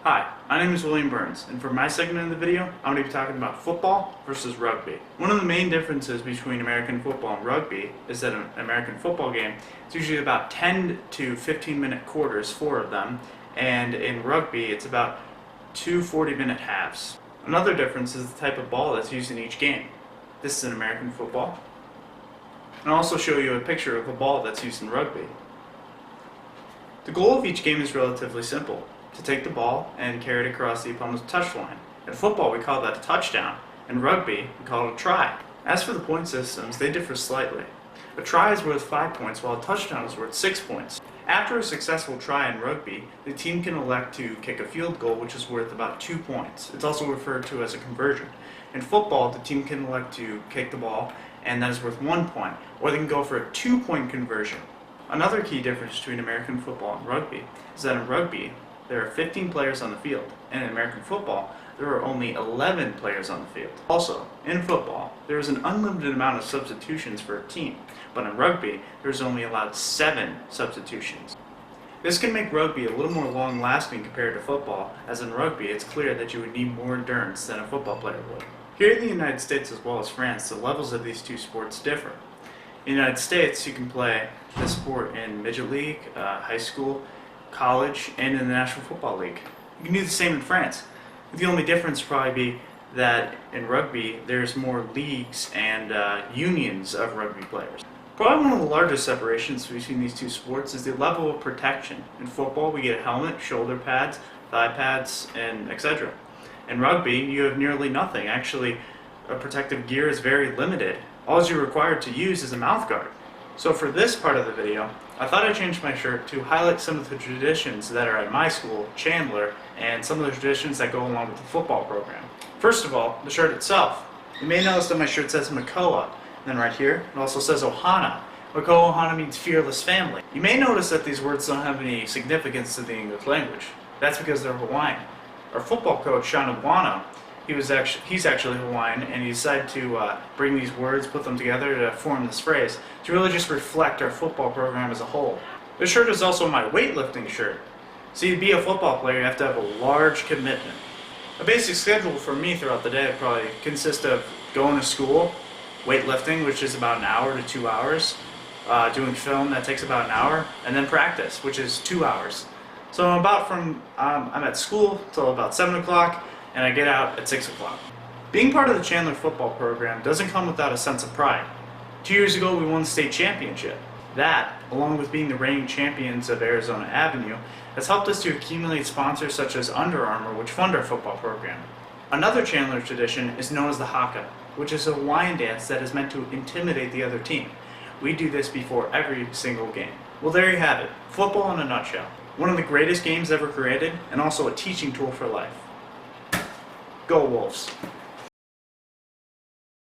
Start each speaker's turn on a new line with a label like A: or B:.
A: Hi, my name is William Burns, and for my segment of the video, I'm going to be talking about football versus rugby. One of the main differences between American football and rugby is that an American football game is usually about 10 to 15-minute quarters, 4 of them, and in rugby it's about 2 40-minute halves. Another difference is the type of ball that's used in each game. This is an American football, and I'll also show you a picture of a ball that's used in rugby. The goal of each game is relatively simple: to take the ball and carry it across the opponent's touchline. In football, we call that a touchdown. In rugby, we call it a try. As for the point systems, they differ slightly. A try is worth 5 points, while a touchdown is worth 6 points. After a successful try in rugby, the team can elect to kick a field goal, which is worth about 2 points. It's also referred to as a conversion. In football, the team can elect to kick the ball, and that is worth 1 point, or they can go for a 2-point conversion. Another key difference between American football and rugby is that in rugby, there are 15 players on the field, and in American football, there are only 11 players on the field. Also, in football, there is an unlimited amount of substitutions for a team, but in rugby, there's only allowed 7 substitutions. This can make rugby a little more long-lasting compared to football, as in rugby, it's clear that you would need more endurance than a football player would. Here in the United States as well as France, the levels of these two sports differ. In the United States, you can play this sport in midget league, high school, college, and in the National Football League. You can do the same in France. The only difference would probably be that in rugby there's more leagues and unions of rugby players. Probably one of the largest separations between these two sports is the level of protection. In football we get a helmet, shoulder pads, thigh pads, and etc. In rugby you have nearly nothing. Actually, protective gear is very limited. All you're required to use is a mouth guard. So for this part of the video, I thought I'd change my shirt to highlight some of the traditions that are at my school, Chandler, and some of the traditions that go along with the football program. First of all, the shirt itself. You may notice that my shirt says Makoa, and then right here it also says Ohana. Makoa Ohana means fearless family. You may notice that these words don't have any significance to the English language. That's because they're Hawaiian. Our football coach, Sean Aguano, he's actually Hawaiian, and he decided to bring these words, put them together to form this phrase, to really just reflect our football program as a whole. This shirt is also my weightlifting shirt. See, to be a football player, you have to have a large commitment. A basic schedule for me throughout the day would probably consist of going to school, weightlifting, which is about an hour to 2 hours, doing film, that takes about an hour, and then practice, which is 2 hours. So I'm at school till about 7 o'clock, and I get out at 6 o'clock. Being part of the Chandler football program doesn't come without a sense of pride. 2 years ago we won the state championship. That, along with being the reigning champions of Arizona Avenue, has helped us to accumulate sponsors such as Under Armour, which fund our football program. Another Chandler tradition is known as the haka, which is a Hawaiian dance that is meant to intimidate the other team. We do this before every single game. Well, there you have it, football in a nutshell. One of the greatest games ever created, and also a teaching tool for life. Go Wolves!